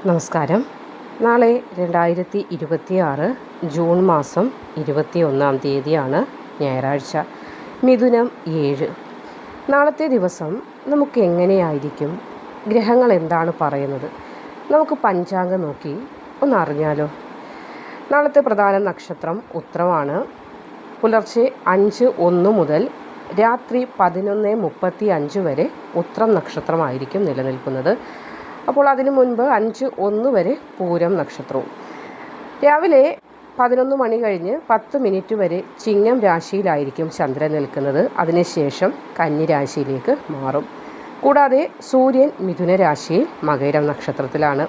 നമസ്കാരം. നാളെ 2026 ജൂൺ മാസം 21 തീയതിയാണ് ഞായറാഴ്ച. മിഥുനം 7. നാളത്തെ ദിവസം നമുക്ക് എങ്ങനെയായിരിക്കും? ഗ്രഹങ്ങൾ എന്താണ് പറയുന്നത്? നമുക്ക് പഞ്ചാംഗം നോക്കി ഒന്ന് അറിഞ്ഞാലോ? നാളത്തെ പ്രധാന നക്ഷത്രം ഉത്രമാണ്. പുലർച്ചെ 5:01 മുതൽ രാത്രി 11:35 വരെ ഉത്രം നക്ഷത്രമായിരിക്കും നിലനിൽക്കുന്നത്. അപ്പോൾ അതിനു മുൻപ് 5:01 വരെ പൂരം നക്ഷത്രവും. രാവിലെ 11 മണി കഴിഞ്ഞ് 10 മിനിറ്റ് വരെ ചിങ്ങം രാശിയിലായിരിക്കും ചന്ദ്രൻ നിൽക്കുന്നത്. അതിനുശേഷം കന്നി രാശിയിലേക്ക് മാറും. കൂടാതെ സൂര്യൻ മിഥുന രാശിയിൽ മകരം നക്ഷത്രത്തിലാണ്.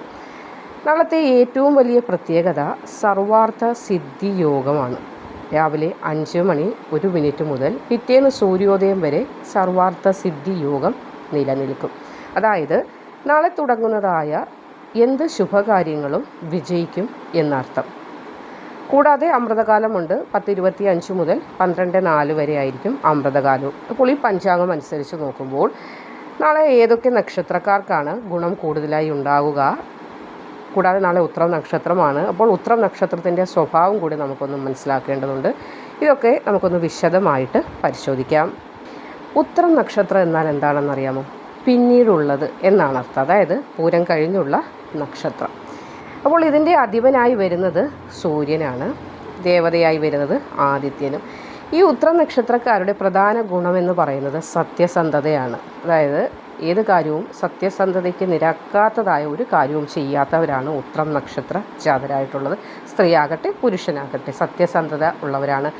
നാളത്തെ ഏറ്റവും വലിയ പ്രത്യേകത സർവാർത്ഥ സിദ്ധി യോഗമാണ്. രാവിലെ 5:01 മുതൽ പിറ്റേന്ന് സൂര്യോദയം വരെ സർവാർത്ഥ സിദ്ധി യോഗം നിലനിൽക്കും. അതായത് നാളെ തുടങ്ങുന്നതായ എന്ത് ശുഭകാര്യങ്ങളും വിജയിക്കും എന്നർത്ഥം. കൂടാതെ അമൃതകാലമുണ്ട്. 10:25 മുതൽ 12:04 വരെ ആയിരിക്കും അമൃതകാലവും. അപ്പോൾ ഈ പഞ്ചാംഗം അനുസരിച്ച് നോക്കുമ്പോൾ നാളെ ഏതൊക്കെ നക്ഷത്രക്കാർക്കാണ് ഗുണം കൂടുതലായി ഉണ്ടാകുക? കൂടാതെ നാളെ ഉത്രം നക്ഷത്രമാണ്. അപ്പോൾ ഉത്രം നക്ഷത്രത്തിൻ്റെ സ്വഭാവം കൂടി നമുക്കൊന്ന് മനസ്സിലാക്കേണ്ടതുണ്ട്. ഇതൊക്കെ നമുക്കൊന്ന് വിശദമായിട്ട് പരിശോധിക്കാം. ഉത്രം നക്ഷത്രം എന്നാൽ എന്താണെന്നറിയാമോ? പിന്നീടുള്ളത് എന്നാണ് അർത്ഥം. അതായത് പൂരം കഴിഞ്ഞുള്ള നക്ഷത്രം. അപ്പോൾ ഇതിൻ്റെ അധിപനായി വരുന്നത് സൂര്യനാണ്. ദേവതയായി വരുന്നത് ആദിത്യനും. ഈ ഉത്രം നക്ഷത്രക്കാരുടെ പ്രധാന ഗുണമെന്ന് പറയുന്നത് സത്യസന്ധതയാണ്. അതായത് ഏത് കാര്യവും സത്യസന്ധതയ്ക്ക് നിരക്കാത്തതായ ഒരു കാര്യവും ചെയ്യാത്തവരാണ് ഉത്രം നക്ഷത്ര ജാതരായിട്ടുള്ളത്. സ്ത്രീയാകട്ടെ പുരുഷനാകട്ടെ സത്യസന്ധത ഉള്ളവരാണ്,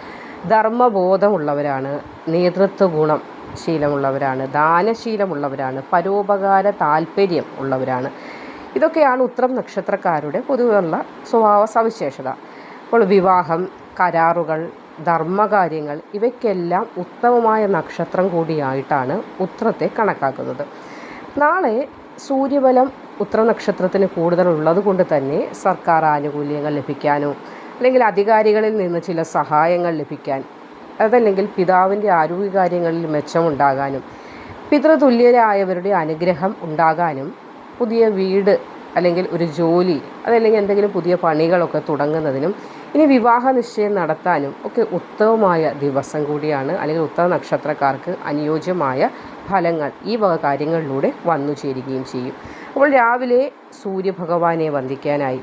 ധർമ്മബോധമുള്ളവരാണ്, നേതൃത്വ ഗുണം ശീലമുള്ളവരാണ്, ദാനശീലമുള്ളവരാണ്, പരോപകാര താല്പര്യം ഉള്ളവരാണ്. ഇതൊക്കെയാണ് ഉത്രം നക്ഷത്രക്കാരുടെ പൊതുവെയുള്ള സ്വഭാവ സവിശേഷത. അപ്പോൾ വിവാഹം, കരാറുകൾ, ധർമ്മകാര്യങ്ങൾ ഇവയ്ക്കെല്ലാം ഉത്തമമായ നക്ഷത്രം കൂടിയായിട്ടാണ് ഉത്രത്തെ കണക്കാക്കുന്നത്. നാളെ സൂര്യബലം ഉത്ര നക്ഷത്രത്തിന് കൂടുതലുള്ളത് കൊണ്ട് തന്നെ സർക്കാർ ആനുകൂല്യങ്ങൾ ലഭിക്കാനോ അല്ലെങ്കിൽ അധികാരികളിൽ നിന്ന് ചില സഹായങ്ങൾ ലഭിക്കാൻ, അതല്ലെങ്കിൽ പിതാവിൻ്റെ ആരോഗ്യകാര്യങ്ങളിൽ മെച്ചമുണ്ടാകാനും പിതൃതുല്യരായവരുടെ അനുഗ്രഹം ഉണ്ടാകാനും പുതിയ വീട് അല്ലെങ്കിൽ ഒരു ജോലി അതല്ലെങ്കിൽ എന്തെങ്കിലും പുതിയ പണികളൊക്കെ തുടങ്ങുന്നതിനും ഇനി വിവാഹ നിശ്ചയം നടത്താനും ഒക്കെ ഉത്തമമായ ദിവസം കൂടിയാണ്. അല്ലെങ്കിൽ ഉത്തര നക്ഷത്രക്കാർക്ക് അനുയോജ്യമായ ഫലങ്ങൾ ഈ വക കാര്യങ്ങളിലൂടെ വന്നു ചേരുകയും ചെയ്യും. അപ്പോൾ രാവിലെ സൂര്യഭഗവാനെ വന്ദിക്കാനായി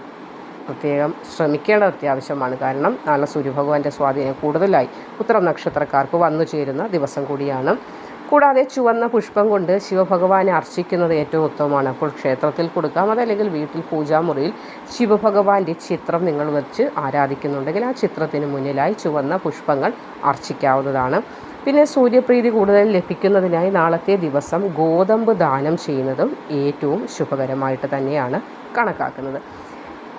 പ്രത്യേകം ശ്രമിക്കേണ്ടത് അത്യാവശ്യമാണ്. കാരണം നാളെ സൂര്യഭഗവാന്റെ സ്വാധീനം കൂടുതലായി ഉത്രം നക്ഷത്രക്കാർക്ക് വന്നു ചേരുന്ന ദിവസം കൂടിയാണ്. കൂടാതെ ചുവന്ന പുഷ്പം കൊണ്ട് ശിവഭഗവാനെ അർച്ചിക്കുന്നത് ഏറ്റവും ഉത്തമമാണ്. അപ്പോൾ ക്ഷേത്രത്തിൽ കൊടുക്കാം, അതല്ലെങ്കിൽ വീട്ടിൽ പൂജാമുറിയിൽ ശിവഭഗവാന്റെ ചിത്രം നിങ്ങൾ വെച്ച് ആരാധിക്കുന്നുണ്ടെങ്കിൽ ആ ചിത്രത്തിന് മുന്നിലായി ചുവന്ന പുഷ്പങ്ങൾ അർച്ചിക്കാവുന്നതാണ്. പിന്നെ സൂര്യപ്രീതി കൂടുതൽ ലഭിക്കുന്നതിനായി നാളത്തെ ദിവസം ഗോതമ്പ് ദാനം ചെയ്യുന്നതും ഏറ്റവും ശുഭകരമായിട്ട് തന്നെയാണ് കണക്കാക്കുന്നത്.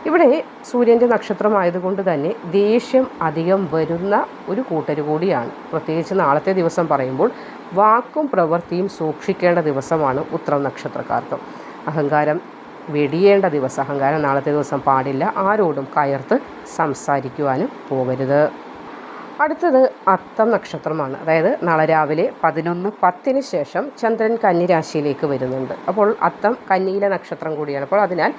ഇവിടെ സൂര്യൻ്റെ നക്ഷത്രമായതുകൊണ്ട് തന്നെ ദേഷ്യം അധികം വരുന്ന ഒരു കൂട്ടർ കൂടിയാണ്. പ്രത്യേകിച്ച് നാളത്തെ ദിവസം പറയുമ്പോൾ വാക്കും പ്രവൃത്തിയും സൂക്ഷിക്കേണ്ട ദിവസമാണ് ഉത്രം നക്ഷത്രക്കാർക്ക്. അഹങ്കാരം വെടിയേണ്ട ദിവസം. അഹങ്കാരം നാളത്തെ ദിവസം പാടില്ല. ആരോടും കയർത്ത് സംസാരിക്കുവാനും പോകരുത്. അടുത്തത് അത്തം നക്ഷത്രമാണ്. അതായത് നാളെ രാവിലെ 11:10 ശേഷം ചന്ദ്രൻ കന്നി രാശിയിലേക്ക് വരുന്നുണ്ട്. അപ്പോൾ അത്തം കന്നിയിലെ നക്ഷത്രം കൂടിയാണ്. അപ്പോൾ അതിനാൽ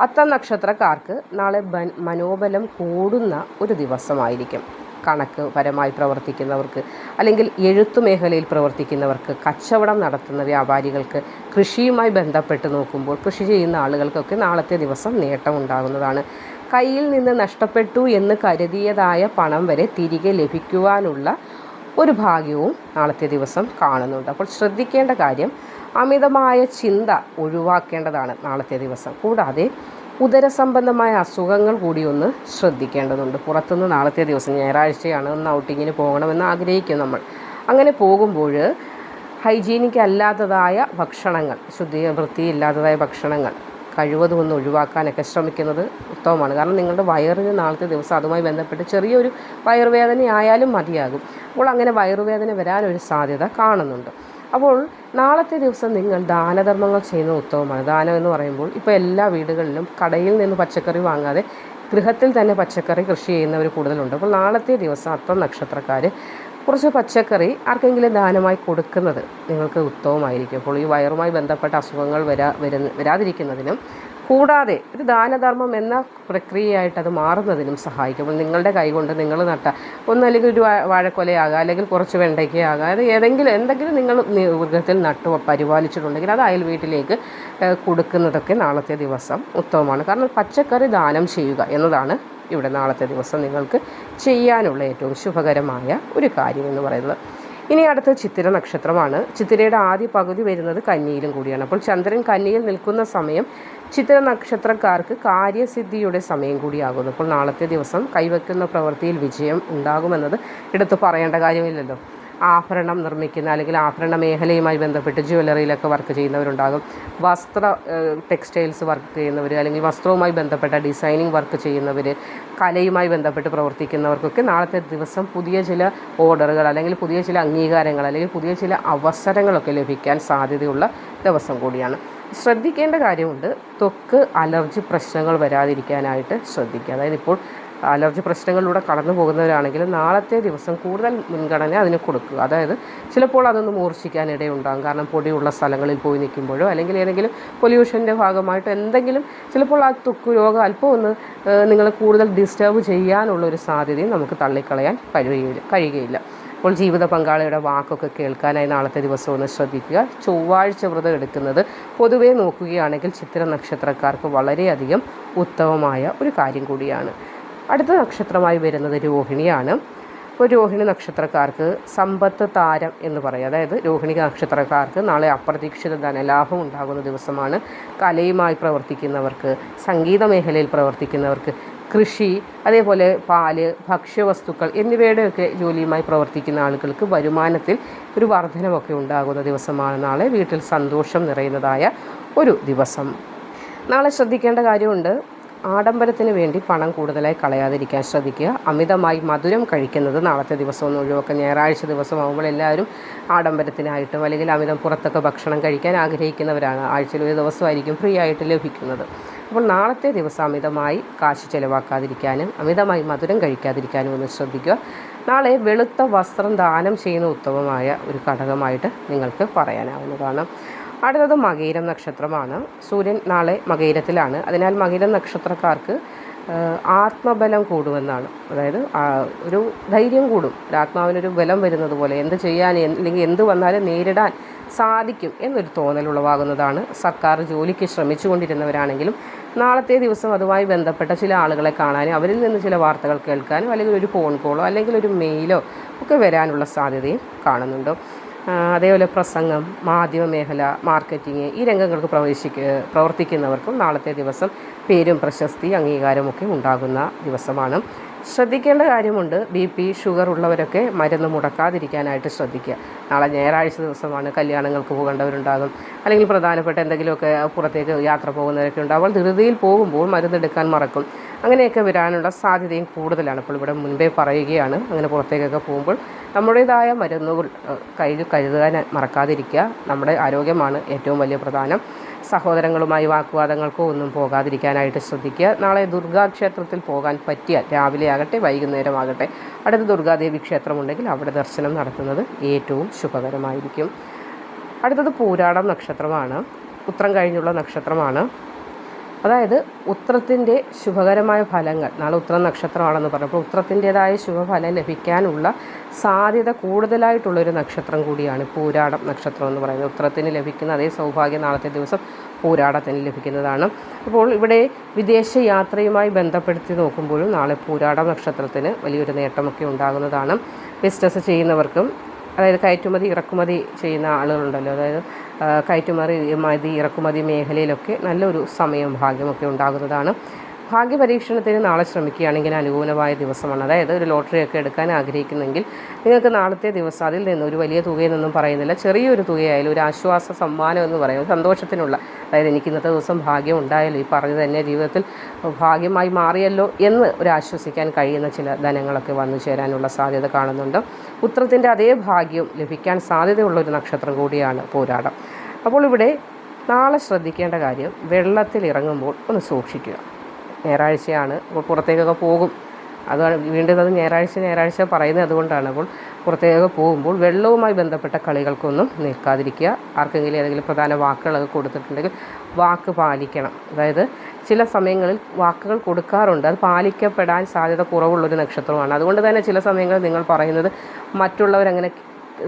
അത്തം നക്ഷത്രക്കാർക്ക് നാളെ മനോബലം കൂടുന്ന ഒരു ദിവസമായിരിക്കും. കണക്ക് പരമായി പ്രവർത്തിക്കുന്നവർക്ക്, അല്ലെങ്കിൽ എഴുത്തു മേഖലയിൽ പ്രവർത്തിക്കുന്നവർക്ക്, കച്ചവടം നടത്തുന്ന വ്യാപാരികൾക്ക്, കൃഷിയുമായി ബന്ധപ്പെട്ട് നോക്കുമ്പോൾ കൃഷി ചെയ്യുന്ന ആളുകൾക്കൊക്കെ നാളത്തെ ദിവസം നേട്ടമുണ്ടാകുന്നതാണ്. കയ്യിൽ നിന്ന് നഷ്ടപ്പെട്ടു എന്ന് കരുതിയതായ പണം വരെ തിരികെ ലഭിക്കുവാനുള്ള ഒരു ഭാഗ്യവും നാളത്തെ ദിവസം കാണുന്നുണ്ട്. അപ്പോൾ ശ്രദ്ധിക്കേണ്ട കാര്യം അമിതമായ ചിന്ത ഒഴിവാക്കേണ്ടതാണ് നാളത്തെ ദിവസം. കൂടാതെ ഉദരസംബന്ധമായ അസുഖങ്ങൾ കൂടി ഒന്ന് ശ്രദ്ധിക്കേണ്ടതുണ്ട്. പുറത്തുനിന്ന് നാളത്തെ ദിവസം ഞായറാഴ്ചയാണ്, ഒന്ന് ഔട്ടിങ്ങിന് പോകണമെന്ന് ആഗ്രഹിക്കും നമ്മൾ. അങ്ങനെ പോകുമ്പോൾ ഹൈജീനിക് അല്ലാത്തതായ ഭക്ഷണങ്ങൾ, വൃത്തിയില്ലാത്തതായ ഭക്ഷണങ്ങൾ കഴിവതും ഒന്ന് ഒഴിവാക്കാനൊക്കെ ശ്രമിക്കുന്നത് ഉത്തമമാണ്. കാരണം നിങ്ങളുടെ വയറിന് നാളത്തെ ദിവസം അതുമായി ബന്ധപ്പെട്ട് ചെറിയൊരു വയറുവേദന ആയാലും മതിയാകും. അപ്പോൾ അങ്ങനെ വയറുവേദന വരാനൊരു സാധ്യത കാണുന്നുണ്ട്. അപ്പോൾ നാളത്തെ ദിവസം നിങ്ങൾ ദാനധർമ്മങ്ങൾ ചെയ്യുന്നത് ഉത്തമമാണ്. ദാനം എന്ന് പറയുമ്പോൾ ഇപ്പോൾ എല്ലാ വീടുകളിലും കടയിൽ നിന്ന് പച്ചക്കറി വാങ്ങാതെ ഗൃഹത്തിൽ തന്നെ പച്ചക്കറി കൃഷി ചെയ്യുന്നവർ കൂടുതലുണ്ട്. അപ്പോൾ നാളത്തെ ദിവസം അത്തം നക്ഷത്രക്കാർ കുറച്ച് പച്ചക്കറി ആർക്കെങ്കിലും ദാനമായി കൊടുക്കുന്നത് നിങ്ങൾക്ക് ഉത്തമമായിരിക്കും. അപ്പോൾ ഈ വയറുമായി ബന്ധപ്പെട്ട അസുഖങ്ങൾ വരാതിരിക്കുന്നതിനും കൂടാതെ ഒരു ദാനധർമ്മം എന്ന പ്രക്രിയയായിട്ട് അത് മാറുന്നതിനും സഹായിക്കും. അപ്പോൾ നിങ്ങളുടെ കൈകൊണ്ട് നിങ്ങൾ നട്ട ഒന്നല്ലെങ്കിൽ ഒരു വാഴക്കൊലയാകാം, അല്ലെങ്കിൽ കുറച്ച് വെണ്ടയ്ക്കയാകാം, അത് എന്തെങ്കിലും നിങ്ങൾ മൃഗത്തിൽ നട്ടു പരിപാലിച്ചിട്ടുണ്ടെങ്കിൽ അത് അയൽ വീട്ടിലേക്ക് കൊടുക്കുന്നതൊക്കെ നാളത്തെ ദിവസം ഉത്തമമാണ്. കാരണം പച്ചക്കറി ദാനം ചെയ്യുക എന്നതാണ് ഇവിടെ നാളത്തെ ദിവസം നിങ്ങൾക്ക് ചെയ്യാനുള്ള ഏറ്റവും ശുഭകരമായ ഒരു കാര്യം എന്ന് പറയുന്നത്. ഇനി അടുത്ത ചിത്തിര നക്ഷത്രമാണ്. ചിത്തിരയുടെ ആദ്യ പകുതി വരുന്നത് കന്നിയിലും കൂടിയാണ്. അപ്പോൾ ചന്ദ്രൻ കന്നിയിൽ നിൽക്കുന്ന സമയം ചിത്തിര നക്ഷത്രക്കാർക്ക് കാര്യസിദ്ധിയുടെ സമയം കൂടിയാകുന്നു. അപ്പോൾ നാളത്തെ ദിവസം കൈവയ്ക്കുന്ന പ്രവൃത്തിയിൽ വിജയം ഉണ്ടാകുമെന്നത് എടുത്തു പറയേണ്ട കാര്യമില്ലല്ലോ. ആഭരണം നിർമ്മിക്കുന്ന അല്ലെങ്കിൽ ആഭരണ മേഖലയുമായി ബന്ധപ്പെട്ട് ജ്വല്ലറിയിലൊക്കെ വർക്ക് ചെയ്യുന്നവരുണ്ടാകും. ടെക്സ്റ്റൈൽസ് വർക്ക് ചെയ്യുന്നവർ, അല്ലെങ്കിൽ വസ്ത്രവുമായി ബന്ധപ്പെട്ട ഡിസൈനിങ് വർക്ക് ചെയ്യുന്നവർ, കലയുമായി ബന്ധപ്പെട്ട് പ്രവർത്തിക്കുന്നവർക്കൊക്കെ നാളത്തെ ദിവസം പുതിയ ചില ഓർഡറുകൾ, അല്ലെങ്കിൽ പുതിയ ചില അംഗീകാരങ്ങൾ, അല്ലെങ്കിൽ പുതിയ ചില അവസരങ്ങളൊക്കെ ലഭിക്കാൻ സാധ്യതയുള്ള ദിവസം കൂടിയാണ്. ശ്രദ്ധിക്കേണ്ട കാര്യമുണ്ട്, ത്വക്ക് അലർജി പ്രശ്നങ്ങൾ വരാതിരിക്കാനായിട്ട് ശ്രദ്ധിക്കുക. അതായത് ഇപ്പോൾ അലർജി പ്രശ്നങ്ങളിലൂടെ കടന്നു പോകുന്നവരാണെങ്കിൽ നാളത്തെ ദിവസം കൂടുതൽ മുൻഗണന അതിന് കൊടുക്കുക. അതായത് ചിലപ്പോൾ അതൊന്ന് മൂർച്ഛിക്കാനിടയുണ്ടാകും. കാരണം പൊടിയുള്ള സ്ഥലങ്ങളിൽ പോയി നിൽക്കുമ്പോഴോ, അല്ലെങ്കിൽ ഏതെങ്കിലും പൊല്യൂഷൻ്റെ ഭാഗമായിട്ട് എന്തെങ്കിലും ചിലപ്പോൾ ആ ത്വക്ക് രോഗം അല്പം ഒന്ന് നിങ്ങളെ കൂടുതൽ ഡിസ്റ്റർബ് ചെയ്യാനുള്ളൊരു സാധ്യതയും നമുക്ക് തള്ളിക്കളയാൻ കഴിയുകയില്ല. അപ്പോൾ ജീവിത പങ്കാളിയുടെ വാക്കൊക്കെ കേൾക്കാനായി നാളത്തെ ദിവസം ഒന്ന് ശ്രദ്ധിക്കുക. ചൊവ്വാഴ്ച വ്രതം എടുക്കുന്നത് പൊതുവേ നോക്കുകയാണെങ്കിൽ ചിത്തിര നക്ഷത്രക്കാർക്ക് വളരെയധികം ഉത്തമമായ ഒരു കാര്യം കൂടിയാണ്. അടുത്ത നക്ഷത്രമായി വരുന്നത് രോഹിണിയാണ്. അപ്പോൾ രോഹിണി നക്ഷത്രക്കാർക്ക് സമ്പത്ത് താരം എന്ന് പറയും. അതായത് രോഹിണി നക്ഷത്രക്കാർക്ക് നാളെ അപ്രതീക്ഷിത ധനലാഭം ഉണ്ടാകുന്ന ദിവസമാണ്. കലയുമായി പ്രവർത്തിക്കുന്നവർക്ക്, സംഗീത മേഖലയിൽ പ്രവർത്തിക്കുന്നവർക്ക്, കൃഷി, അതേപോലെ പാല്, ഭക്ഷ്യവസ്തുക്കൾ എന്നിവയുടെയൊക്കെ ജോലിയുമായി പ്രവർത്തിക്കുന്ന ആളുകൾക്ക് വരുമാനത്തിൽ ഒരു വർധനമൊക്കെ ഉണ്ടാകുന്ന ദിവസമാണ് നാളെ. വീട്ടിൽ സന്തോഷം നിറയുന്നതായ ഒരു ദിവസം. നാളെ ശ്രദ്ധിക്കേണ്ട കാര്യമുണ്ട്, ആഡംബരത്തിന് വേണ്ടി പണം കൂടുതലായി കളയാതിരിക്കാൻ ശ്രദ്ധിക്കുക. അമിതമായി മധുരം കഴിക്കുന്നത് നാളത്തെ ദിവസം ഒന്ന് ഒഴിവാക്കുക. ഞായറാഴ്ച ദിവസമാകുമ്പോൾ എല്ലാവരും ആഡംബരത്തിനായിട്ടും അല്ലെങ്കിൽ അമിതം പുറത്തൊക്കെ ഭക്ഷണം കഴിക്കാൻ ആഗ്രഹിക്കുന്നവരാണ്. ആഴ്ചയിൽ ഒരു ദിവസമായിരിക്കും ഫ്രീ ആയിട്ട് ലഭിക്കുന്നത്. അപ്പോൾ നാളത്തെ ദിവസം അമിതമായി കാശ് ചിലവാക്കാതിരിക്കാനും അമിതമായി മധുരം കഴിക്കാതിരിക്കാനും ഒന്ന് ശ്രദ്ധിക്കുക. നാളെ വെളുത്ത വസ്ത്രം ദാനം ചെയ്യുന്ന ഉത്തമമായ ഒരു ഘടകമായിട്ട് നിങ്ങൾക്ക് പറയാനാവുന്നതാണ്. അടുത്തത് മകയിരം നക്ഷത്രമാണ്. സൂര്യൻ നാളെ മകയിരത്തിലാണ്. അതിനാൽ മകയിരം നക്ഷത്രക്കാർക്ക് ആത്മബലം കൂടുമെന്നാണ്. അതായത് ഒരു ധൈര്യം കൂടും, ആത്മാവിനൊരു ബലം വരുന്നത് പോലെ എന്ത് ചെയ്യാൻ അല്ലെങ്കിൽ എന്ത് വന്നാലും നേരിടാൻ സാധിക്കും എന്നൊരു തോന്നലുളവാകുന്നതാണ്. സർക്കാർ ജോലിക്ക് ശ്രമിച്ചു കൊണ്ടിരുന്നവരാണെങ്കിലും നാളത്തെ ദിവസം അതുമായി ബന്ധപ്പെട്ട ചില ആളുകളെ കാണാനും അവരിൽ നിന്ന് ചില വാർത്തകൾ കേൾക്കാനും അല്ലെങ്കിൽ ഒരു ഫോൺ കോളോ അല്ലെങ്കിൽ ഒരു മെയിലോ ഒക്കെ വരാനുള്ള സാധ്യതയും കാണുന്നുണ്ട്. അതേപോലെ പ്രസംഗം, മാധ്യമ മേഖല, മാർക്കറ്റിംഗ് ഈ രംഗങ്ങൾക്ക് പ്രവർത്തിക്കുന്നവർക്കും നാളത്തെ ദിവസം പേരും പ്രശസ്തി അംഗീകാരമൊക്കെ ഉണ്ടാകുന്ന ദിവസമാണ്. ശ്രദ്ധിക്കേണ്ട കാര്യമുണ്ട്, BP, ഷുഗർ ഉള്ളവരൊക്കെ മരുന്ന് മുടക്കാതിരിക്കാനായിട്ട് ശ്രദ്ധിക്കുക. നാളെ ഞായറാഴ്ച ദിവസമാണ്. കല്യാണങ്ങൾക്ക് പോകേണ്ടവരുണ്ടാകും, അല്ലെങ്കിൽ പ്രധാനപ്പെട്ട എന്തെങ്കിലുമൊക്കെ പുറത്തേക്ക് യാത്ര പോകുന്നവരൊക്കെ ഉണ്ടാകും. അപ്പോൾ ധൃതിയിൽ പോകുമ്പോൾ മരുന്നെടുക്കാൻ മറക്കും. അങ്ങനെയൊക്കെ വരാനുള്ള സാധ്യതയും കൂടുതലാണ്. അപ്പോൾ ഇവിടെ മുൻപേ പറയുകയാണ്, അങ്ങനെ പുറത്തേക്കൊക്കെ പോകുമ്പോൾ നമ്മുടേതായ മരുന്നുകൾ കയ്യിൽ കരുതാൻ മറക്കാതിരിക്കുക. നമ്മുടെ ആരോഗ്യമാണ് ഏറ്റവും വലിയ പ്രധാനം. സഹോദരങ്ങളുമായി വാക്കുവാദങ്ങൾക്കോ ഒന്നും പോകാതിരിക്കാനായിട്ട് ശ്രദ്ധിക്കുക. നാളെ ദുർഗാക്ഷേത്രത്തിൽ പോകാൻ പറ്റിയാൽ രാവിലെ ആകട്ടെ വൈകുന്നേരമാകട്ടെ അടുത്ത ദുർഗാദേവി ക്ഷേത്രമുണ്ടെങ്കിൽ അവിടെ ദർശനം നടത്തുന്നത് ഏറ്റവും ശുഭകരമായിരിക്കും. അടുത്തത് പൂരാടം നക്ഷത്രമാണ്. ഉത്രം കഴിഞ്ഞുള്ള നക്ഷത്രമാണ്. അതായത് ഉത്രത്തിൻ്റെ ശുഭകരമായ ഫലങ്ങൾ, നാളെ ഉത്രം നക്ഷത്രമാണെന്ന് പറഞ്ഞപ്പോൾ ഉത്രത്തിൻ്റേതായ ശുഭഫലം ലഭിക്കാനുള്ള സാധ്യത കൂടുതലായിട്ടുള്ളൊരു നക്ഷത്രം കൂടിയാണ് പൂരാടം നക്ഷത്രം എന്ന് പറയുന്നത്. ഉത്രത്തിന് ലഭിക്കുന്ന അതേ സൗഭാഗ്യം നാളത്തെ ദിവസം പൂരാടത്തിന് ലഭിക്കുന്നതാണ്. അപ്പോൾ ഇവിടെ വിദേശ യാത്രയുമായി ബന്ധപ്പെടുത്തി നോക്കുമ്പോഴും നാളെ പൂരാടം നക്ഷത്രത്തിന് വലിയൊരു നേട്ടമൊക്കെ ഉണ്ടാകുന്നതാണ്. ബിസിനസ് ചെയ്യുന്നവർക്കും, അതായത് കയറ്റുമതി ഇറക്കുമതി ചെയ്യുന്ന ആളുകളുണ്ടല്ലോ, അതായത് കയറ്റുമതി ഇറക്കുമതി മേഖലയിലൊക്കെ നല്ലൊരു സമയം ഭാഗ്യമൊക്കെ ഉണ്ടാകുന്നതാണ്. ഭാഗ്യപരീക്ഷണത്തിന് നാളെ ശ്രമിക്കുകയാണെങ്കിൽ അനുകൂലമായ ദിവസമാണ്. അതായത് ഒരു ലോട്ടറിയൊക്കെ എടുക്കാൻ ആഗ്രഹിക്കുന്നെങ്കിൽ നിങ്ങൾക്ക് നാളത്തെ ദിവസം അതിൽ നിന്ന് ഒരു വലിയ തുകയെന്നൊന്നും പറയുന്നില്ല, ചെറിയൊരു തുകയായാലും ഒരു ആശ്വാസ സമ്മാനം എന്ന് പറയും, സന്തോഷത്തിനുള്ള, അതായത് എനിക്ക് ഇന്നത്തെ ദിവസം ഭാഗ്യം ഉണ്ടായല്ലോ, ഈ പറഞ്ഞു തന്നെ ജീവിതത്തിൽ ഭാഗ്യമായി മാറിയല്ലോ എന്ന് ഒരു ആശ്വസിക്കാൻ കഴിയുന്ന ചില ധനങ്ങളൊക്കെ വന്നു ചേരാനുള്ള സാധ്യത കാണുന്നുണ്ട്. ഉത്രത്തിൻ്റെ അതേ ഭാഗ്യം ലഭിക്കാൻ സാധ്യതയുള്ളൊരു നക്ഷത്രം കൂടിയാണ് പൂരാടം. അപ്പോൾ ഇവിടെ നാളെ ശ്രദ്ധിക്കേണ്ട കാര്യം, വെള്ളത്തിൽ ഇറങ്ങുമ്പോൾ ഒന്ന് സൂക്ഷിക്കുക. ഞായറാഴ്ചയാണ്, അപ്പോൾ പുറത്തേക്കൊക്കെ പോകും. അതാണ് വീണ്ടും അത് ഞായറാഴ്ച പറയുന്നത് അതുകൊണ്ടാണ്. അപ്പോൾ പുറത്തേക്ക് പോകുമ്പോൾ വെള്ളവുമായി ബന്ധപ്പെട്ട കളികൾക്കൊന്നും നിൽക്കാതിരിക്കുക. ആർക്കെങ്കിലും ഏതെങ്കിലും പ്രധാന വാക്കുകളൊക്കെ കൊടുത്തിട്ടുണ്ടെങ്കിൽ വാക്ക് പാലിക്കണം. അതായത് ചില സമയങ്ങളിൽ വാക്കുകൾ കൊടുക്കാറുണ്ട്, അത് പാലിക്കപ്പെടാൻ സാധ്യത കുറവുള്ളൊരു നക്ഷത്രമാണ്. അതുകൊണ്ട് തന്നെ ചില സമയങ്ങളിൽ നിങ്ങൾ പറയുന്നത് മറ്റുള്ളവരങ്ങനെ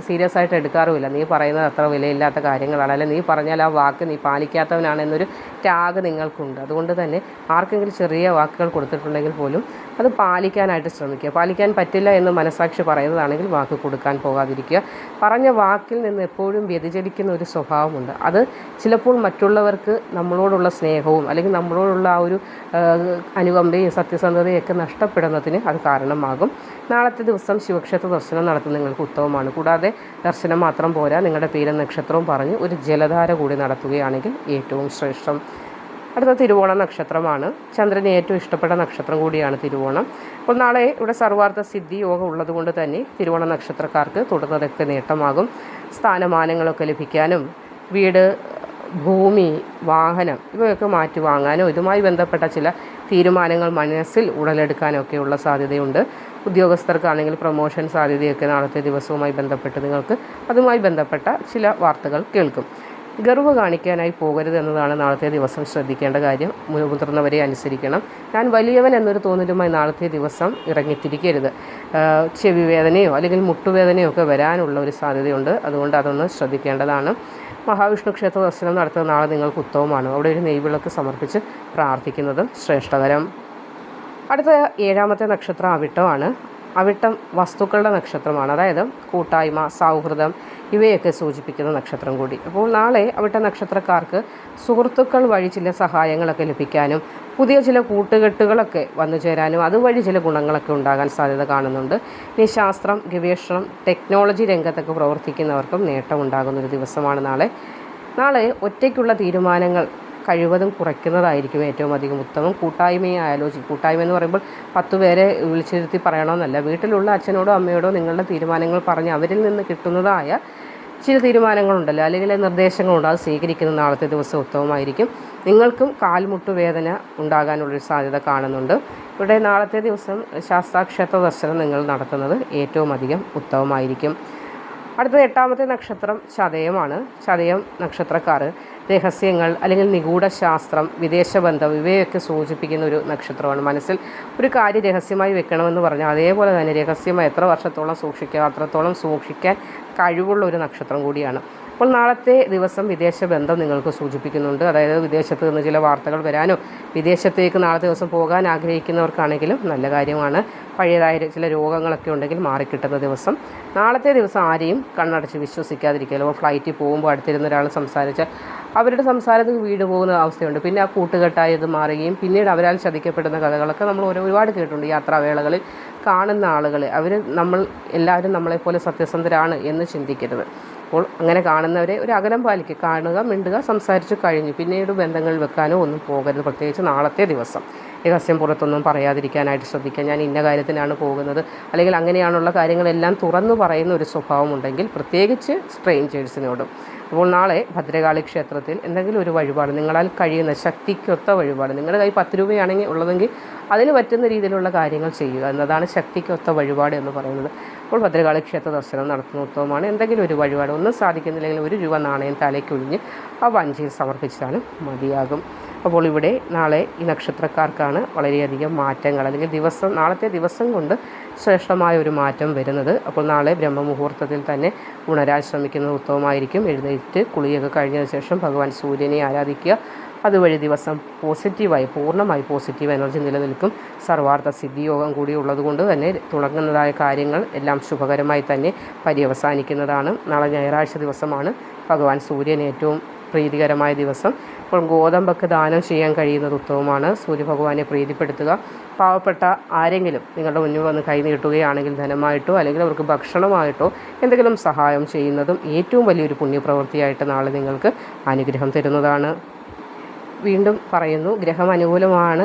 സീരിയസ് ആയിട്ട് എടുക്കാറുമില്ല. നീ പറയുന്നത് അത്ര വിലയില്ലാത്ത കാര്യങ്ങളാണ്, അല്ലെങ്കിൽ നീ പറഞ്ഞാൽ ആ വാക്ക് നീ പാലിക്കാത്തവനാണെന്നൊരു ടാഗ് നിങ്ങൾക്കുണ്ട്. അതുകൊണ്ട് തന്നെ ആർക്കെങ്കിലും ചെറിയ വാക്കുകൾ കൊടുത്തിട്ടുണ്ടെങ്കിൽ പോലും അത് പാലിക്കാനായിട്ട് ശ്രമിക്കുക. പാലിക്കാൻ പറ്റില്ല എന്ന് മനസാക്ഷി പറയുന്നതാണെങ്കിൽ വാക്ക് കൊടുക്കാൻ പോകാതിരിക്കുക. പറഞ്ഞ വാക്കിൽ നിന്ന് എപ്പോഴും വ്യതിചലിക്കുന്ന ഒരു സ്വഭാവമുണ്ട്. അത് ചിലപ്പോൾ മറ്റുള്ളവർക്ക് നമ്മളോടുള്ള സ്നേഹവും അല്ലെങ്കിൽ നമ്മളോടുള്ള ആ ഒരു അനുകമ്പയും സത്യസന്ധതയൊക്കെ നഷ്ടപ്പെടുന്നതിന് അത് കാരണമാകും. നാളത്തെ ദിവസം ശിവക്ഷേത്ര ദർശനം നടത്തുന്നത് നിങ്ങൾക്ക് ഉത്തമമാണ്. കൂടാതെ ദർശനം മാത്രം പോരാ, നിങ്ങളുടെ പേരും നക്ഷത്രവും പറഞ്ഞ് ഒരു ജലധാര കൂടി നടത്തുകയാണെങ്കിൽ ഏറ്റവും ശ്രേഷ്ഠം. അടുത്ത തിരുവോണ നക്ഷത്രമാണ്. ചന്ദ്രന് ഏറ്റവും ഇഷ്ടപ്പെട്ട നക്ഷത്രം കൂടിയാണ് തിരുവോണം. അപ്പോൾ നാളെ ഇവിടെ സർവാർത്ഥ സിദ്ധി യോഗം ഉള്ളതുകൊണ്ട് തന്നെ തിരുവോണ നക്ഷത്രക്കാർക്ക് തുടർന്നതൊക്കെ നേട്ടമാകും. സ്ഥാനമാനങ്ങളൊക്കെ ലഭിക്കാനും വീട്, ഭൂമി, വാഹനം ഇവയൊക്കെ മാറ്റി വാങ്ങാനോ ഇതുമായി ബന്ധപ്പെട്ട ചില തീരുമാനങ്ങൾ മനസ്സിൽ ഉടലെടുക്കാനൊക്കെയുള്ള സാധ്യതയുണ്ട്. ഉദ്യോഗസ്ഥർക്കാണെങ്കിൽ പ്രൊമോഷൻ സാധ്യതയൊക്കെ നാളത്തെ ദിവസവുമായി ബന്ധപ്പെട്ട് നിങ്ങൾക്ക് അതുമായി ബന്ധപ്പെട്ട ചില വാർത്തകൾ കേൾക്കും. ഗർവ് കാണിക്കാനായി പോകരുത് എന്നതാണ് നാളത്തെ ദിവസം ശ്രദ്ധിക്കേണ്ട കാര്യം. മുതിർന്നവരെ അനുസരിക്കണം. ഞാൻ വലിയവൻ എന്നൊരു തോന്നലുമായി നാളത്തെ ദിവസം ഇറങ്ങിത്തിരിക്കരുത്. ചെവി വേദനയോ അല്ലെങ്കിൽ മുട്ടുവേദനയോ ഒക്കെ വരാനുള്ള ഒരു സാധ്യതയുണ്ട്. അതുകൊണ്ട് അതൊന്ന് ശ്രദ്ധിക്കേണ്ടതാണ്. മഹാവിഷ്ണു ക്ഷേത്ര ദർശനം നടത്തുന്ന നാളെ നിങ്ങൾക്ക് ഉത്തമമാണ്. അവിടെ ഒരു നെയ്വിളക്ക് സമർപ്പിച്ച് പ്രാർത്ഥിക്കുന്നതും ശ്രേഷ്ഠകരം. അടുത്ത 7ാമത്തെ നക്ഷത്രം അവിട്ടമാണ്. അവിട്ടം വസ്തുക്കളുടെ നക്ഷത്രമാണ്. അതായത് കൂട്ടായ്മ, സൗഹൃദം ഇവയൊക്കെ സൂചിപ്പിക്കുന്ന നക്ഷത്രം കൂടി. അപ്പോൾ നാളെ അവിട്ട നക്ഷത്രക്കാർക്ക് സുഹൃത്തുക്കൾ വഴി ചില സഹായങ്ങളൊക്കെ ലഭിക്കാനും പുതിയ ചില കൂട്ടുകെട്ടുകളൊക്കെ വന്നു ചേരാനും അതുവഴി ചില ഗുണങ്ങളൊക്കെ ഉണ്ടാകാൻ സാധ്യത കാണുന്നുണ്ട്. ഇനി ശാസ്ത്രം, ഗവേഷണം, ടെക്നോളജി രംഗത്തൊക്കെ പ്രവർത്തിക്കുന്നവർക്കും നേട്ടമുണ്ടാകുന്നൊരു ദിവസമാണ് നാളെ. നാളെ ഒറ്റയ്ക്കുള്ള തീരുമാനങ്ങൾ കഴിവതും കുറയ്ക്കുന്നതായിരിക്കും ഏറ്റവും അധികം ഉത്തമം. കൂട്ടായ്മയെ ആലോചിക്കും. കൂട്ടായ്മ എന്ന് പറയുമ്പോൾ 10 പേരെ വിളിച്ചിരുത്തി പറയണമെന്നല്ല. വീട്ടിലുള്ള അച്ഛനോടോ അമ്മയോടോ നിങ്ങളുടെ തീരുമാനങ്ങൾ പറഞ്ഞ് അവരിൽ നിന്ന് കിട്ടുന്നതായ ചില തീരുമാനങ്ങളുണ്ടല്ലോ, അല്ലെങ്കിൽ നിർദ്ദേശങ്ങളുണ്ട്, അത് സ്വീകരിക്കുന്ന നാളത്തെ ദിവസം ഉത്തമമായിരിക്കും. നിങ്ങൾക്കും കാൽമുട്ട് വേദന ഉണ്ടാകാനുള്ളൊരു സാധ്യത കാണുന്നുണ്ട്. ഇവിടെ നാളത്തെ ദിവസം ശാസ്താക്ഷേത്ര ദർശനം നിങ്ങൾ നടത്തുന്നത് ഏറ്റവും അധികം ഉത്തമമായിരിക്കും. അടുത്ത 8ാമത്തെ നക്ഷത്രം ചതയമാണ്. ചതയം നക്ഷത്രക്കാർ രഹസ്യങ്ങൾ അല്ലെങ്കിൽ നിഗൂഢ ശാസ്ത്രം, വിദേശബന്ധം ഇവയൊക്കെ സൂചിപ്പിക്കുന്ന ഒരു നക്ഷത്രമാണ്. മനസ്സിൽ ഒരു കാര്യം രഹസ്യമായി വെക്കണമെന്ന് പറഞ്ഞാൽ അതേപോലെ തന്നെ രഹസ്യമായി എത്ര വർഷത്തോളം സൂക്ഷിക്കുക അത്രത്തോളം സൂക്ഷിക്കാൻ കഴിവുള്ള ഒരു നക്ഷത്രം കൂടിയാണ്. അപ്പോൾ നാളത്തെ ദിവസം വിദേശ ബന്ധം നിങ്ങൾക്ക് സൂചിപ്പിക്കുന്നുണ്ട്. അതായത് വിദേശത്ത് നിന്ന് ചില വാർത്തകൾ വരാനോ വിദേശത്തേക്ക് നാളത്തെ ദിവസം പോകാൻ ആഗ്രഹിക്കുന്നവർക്കാണെങ്കിലും നല്ല കാര്യമാണ്. പഴയതായ ചില രോഗങ്ങളൊക്കെ ഉണ്ടെങ്കിൽ മാറിക്കിട്ടുന്ന ദിവസം. നാളത്തെ ദിവസം ആരെയും കണ്ണടച്ച് വിശ്വസിക്കാതിരിക്കുക. അപ്പോൾ ഫ്ലൈറ്റിൽ പോകുമ്പോൾ അടുത്തിരുന്ന ഒരാൾ സംസാരിച്ചാൽ അവരുടെ സംസാരത്തിൽ വീട് പോകുന്ന അവസ്ഥയുണ്ട്. പിന്നെ ആ കൂട്ടുകെട്ടായത് മാറുകയും പിന്നീട് അവരാൽ ചതിക്കപ്പെടുന്ന കഥകളൊക്കെ നമ്മൾ ഒരുപാട് കേട്ടിട്ടുണ്ട്. യാത്രാവേളകളിൽ കാണുന്ന ആളുകൾ എല്ലാവരും നമ്മളെപ്പോലെ സത്യസന്ധരാണ് എന്ന് ചിന്തിക്കരുത്. അപ്പോൾ അങ്ങനെ കാണുന്നവരെ ഒരു അകലം പാലിക്കുക. കാണുക, മിണ്ടുക, സംസാരിച്ച് കഴിഞ്ഞു പിന്നീട് ബന്ധങ്ങൾ വെക്കാനോ ഒന്നും പോകരുത്. പ്രത്യേകിച്ച് നാളത്തെ ദിവസം രഹസ്യം പുറത്തൊന്നും പറയാതിരിക്കാനായിട്ട് ശ്രദ്ധിക്കുക. ഞാൻ ഇന്ന കാര്യത്തിനാണ് പോകുന്നത് അല്ലെങ്കിൽ അങ്ങനെയാണുള്ള കാര്യങ്ങളെല്ലാം തുറന്നു പറയുന്ന ഒരു സ്വഭാവമുണ്ടെങ്കിൽ പ്രത്യേകിച്ച് സ്ട്രേഞ്ചേഴ്സിനോടും. അപ്പോൾ നാളെ ഭദ്രകാളി ക്ഷേത്രത്തിൽ എന്തെങ്കിലും ഒരു വഴിപാട്, നിങ്ങളാൽ കഴിയുന്ന ശക്തിക്കൊത്ത വഴിപാട്, നിങ്ങളുടെ കയ്യിൽ 10 രൂപയാണെങ്കിൽ ഉള്ളതെങ്കിൽ അതിന് പറ്റുന്ന രീതിയിലുള്ള കാര്യങ്ങൾ ചെയ്യുക എന്നതാണ് ശക്തിക്കൊത്ത വഴിപാട് എന്ന് പറയുന്നത്. അപ്പോൾ ഭദ്രകാളി ക്ഷേത്ര ദർശനം നടത്തുന്ന ഉത്തമമാണ്. എന്തെങ്കിലും ഒരു വഴിപാട്, ഒന്നും സാധിക്കുന്നില്ലെങ്കിൽ 1 രൂപ നാണയം തലയ്ക്കൊഴിഞ്ഞ് ആ വഞ്ചിയിൽ സമർപ്പിച്ചാലും മതിയാകും. അപ്പോൾ ഇവിടെ നാളെ ഈ നക്ഷത്രക്കാർക്കാണ് വളരെയധികം മാറ്റങ്ങൾ, അല്ലെങ്കിൽ നാളത്തെ ദിവസം കൊണ്ട് ശ്രേഷ്ഠമായ ഒരു മാറ്റം വരുന്നത്. അപ്പോൾ നാളെ ബ്രഹ്മമുഹൂർത്തത്തിൽ തന്നെ ഉണരാൻ ശ്രമിക്കുന്നത് ഉത്തമമായിരിക്കും. എഴുന്നേറ്റ് കുളിയൊക്കെ കഴിഞ്ഞതിന് ശേഷം ഭഗവാൻ സൂര്യനെ ആരാധിക്കുക. അതുവഴി ദിവസം പൂർണ്ണമായി പോസിറ്റീവ് എനർജി നിലനിൽക്കും. സർവാർത്ഥ സിദ്ധിയോഗം കൂടി ഉള്ളതുകൊണ്ട് തന്നെ തുടങ്ങുന്നതായ കാര്യങ്ങൾ എല്ലാം ശുഭകരമായി തന്നെ പര്യവസാനിക്കുന്നതാണ്. നാളെ ഞായറാഴ്ച ദിവസമാണ്. ഭഗവാൻ സൂര്യൻ ഏറ്റവും പ്രീതികരമായ ദിവസം. അപ്പോൾ ഗോതമ്പൊക്കെ ദാനം ചെയ്യാൻ കഴിയുന്നത് ഉത്തമമാണ്. സൂര്യഭഗവാനെ പ്രീതിപ്പെടുത്തുക. പാവപ്പെട്ട ആരെങ്കിലും നിങ്ങളുടെ മുന്നിൽ വന്ന് കൈ നീട്ടുകയാണെങ്കിൽ ധനമായിട്ടോ അല്ലെങ്കിൽ അവർക്ക് ഭക്ഷണമായിട്ടോ എന്തെങ്കിലും സഹായം ചെയ്യുന്നതും ഏറ്റവും വലിയൊരു പുണ്യപ്രവൃത്തിയായിട്ട് നാളെ നിങ്ങൾക്ക് അനുഗ്രഹം തരുന്നതാണ്. വീണ്ടും പറയുന്നു, ഗ്രഹം അനുകൂലമാണ്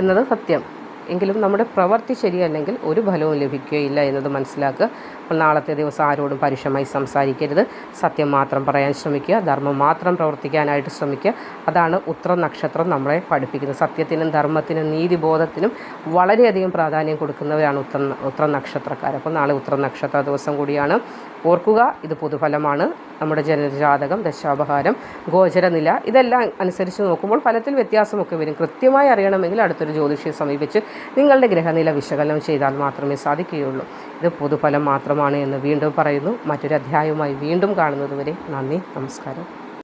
എന്നത് സത്യം. എങ്കിലും നമ്മുടെ പ്രവൃത്തി ശരിയല്ലെങ്കിൽ ഒരു ഫലവും ലഭിക്കുകയില്ല എന്നത് മനസ്സിലാക്കുക. അപ്പോൾ നാളത്തെ ദിവസം ആരോടും പരുഷമായി സംസാരിക്കരുത്. സത്യം മാത്രം പറയാൻ ശ്രമിക്കുക. ധർമ്മം മാത്രം പ്രവർത്തിക്കാനായിട്ട് ശ്രമിക്കുക. അതാണ് ഉത്രം നക്ഷത്രം നമ്മളെ പഠിപ്പിക്കുന്നത്. സത്യത്തിനും ധർമ്മത്തിനും നീതിബോധത്തിനും വളരെയധികം പ്രാധാന്യം കൊടുക്കുന്നവരാണ് ഉത്രം നക്ഷത്രക്കാർ. അപ്പോൾ നാളെ ഉത്രം നക്ഷത്ര ദിവസം കൂടിയാണ്. ഓർക്കുക, ഇത് പൊതുഫലമാണ്. നമ്മുടെ ജനജാതകം, ദശാപഹാരം, ഗോചരനില ഇതെല്ലാം അനുസരിച്ച് നോക്കുമ്പോൾ ഫലത്തിൽ വ്യത്യാസമൊക്കെ വരും. കൃത്യമായി അറിയണമെങ്കിൽ അടുത്തൊരു ജ്യോതിഷിയെ സമീപിച്ച് നിങ്ങളുടെ ഗ്രഹനില വിശകലനം ചെയ്താൽ മാത്രമേ സാധിക്കുകയുള്ളൂ. ഇത് പൊതുഫലം മാത്രമാണ് എന്ന് വീണ്ടും പറയുന്നു. മറ്റൊരു അധ്യായവുമായി വീണ്ടും കാണുന്നതുവരെ നന്ദി, നമസ്കാരം.